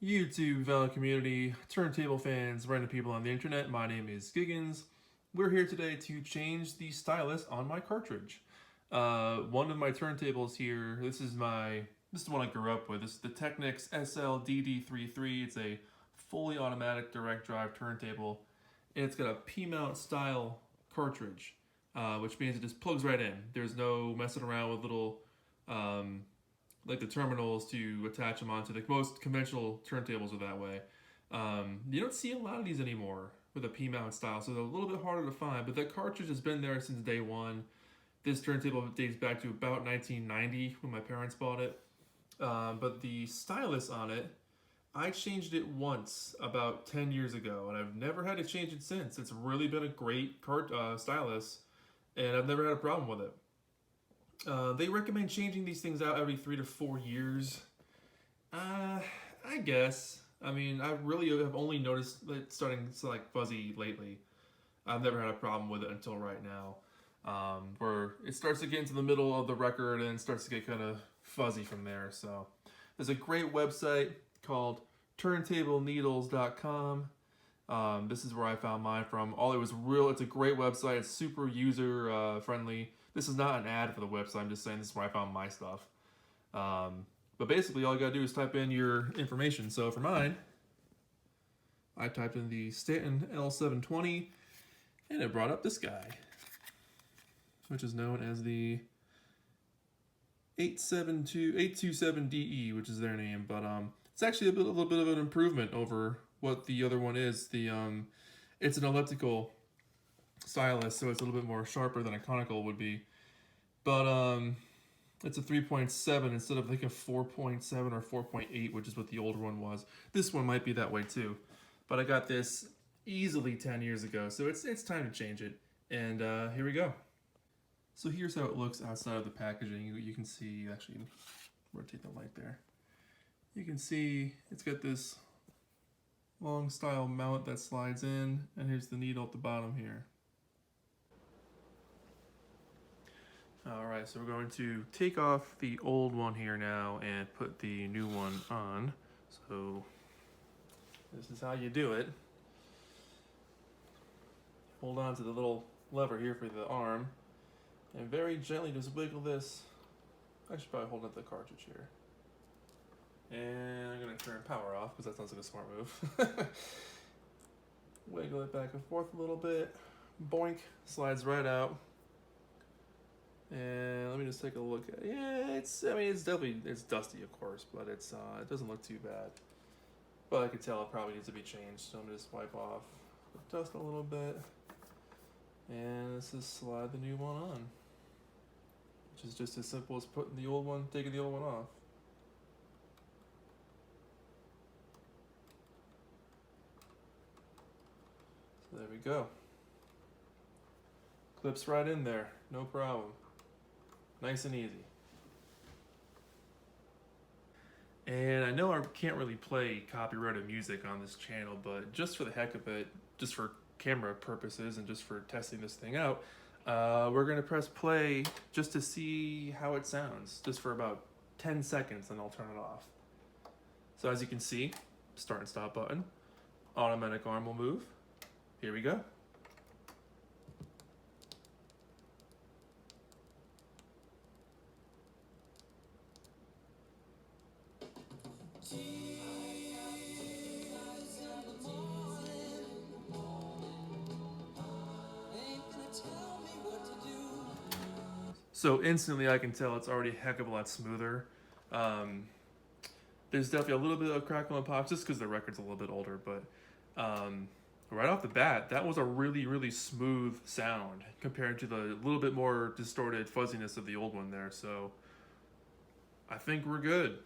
YouTube fellow community, turntable fans, random people on the internet, my name is Giggins. We're here today to change the stylus on my cartridge. One of my turntables here, this is the one I grew up with. This is the Technics SL DD33. It's a fully automatic direct drive turntable, and it's got a P-mount style cartridge, which means it just plugs right in. There's no messing around with little like the terminals to attach them onto. The most conventional turntables are that way. You don't see a lot of these anymore with a P-mount style, so they're a little bit harder to find, but that cartridge has been there since day one. This turntable dates back to about 1990 when my parents bought it. But the stylus on it, I changed it once about 10 years ago, and I've never had to change it since. It's really been a great stylus, and I've never had a problem with it. They recommend changing these things out every 3 to 4 years. I guess. I mean, I really have only noticed it starting to like fuzzy lately. I've never had a problem with it until right now, where it starts to get into the middle of the record and starts to get kind of fuzzy from there. So there's a great website called turntable.needles.com. This is where I found mine from. It's a great website. It's super user friendly. This is not an ad for the website. I'm just saying this is where I found my stuff. But basically, all you gotta do is type in your information. So for mine, I typed in the Stanton L720, and it brought up this guy, which is known as the 827DE, which is their name. But it's actually a little bit of an improvement over what the other one is. It's an elliptical stylus, so it's a little bit more sharper than a conical would be. But it's a 3.7 instead of like a 4.7 or 4.8, which is what the older one was. This one might be that way too. But I got this easily 10 years ago, so it's time to change it. And here we go. So here's how it looks outside of the packaging. You can see, actually, rotate the light there. You can see it's got this long style mount that slides in, and here's the needle at the bottom here. Alright, so we're going to take off the old one here now and put the new one on. So this is how you do it. Hold on to the little lever here for the arm and very gently just wiggle this. I should probably hold up the cartridge here. And I'm going to turn power off because that sounds like a smart move. Wiggle it back and forth a little bit. Boink, slides right out. And let me just take a look at it. Yeah, it's dusty, of course, but it doesn't look too bad. But I can tell it probably needs to be changed, so I'm gonna just wipe off the dust a little bit. And let's just slide the new one on, which is just as simple as taking the old one off. So there we go. Clips right in there, no problem. Nice and easy. And I know I can't really play copyrighted music on this channel, but just for the heck of it, just for camera purposes and just for testing this thing out, we're gonna press play just to see how it sounds, just for about 10 seconds, and I'll turn it off. So as you can see, start and stop button, automatic arm will move. Here we go. So instantly I can tell it's already a heck of a lot smoother. There's definitely a little bit of crackle and pop just because the record's a little bit older, but right off the bat, that was a really, really smooth sound compared to the little bit more distorted fuzziness of the old one there. So I think we're good.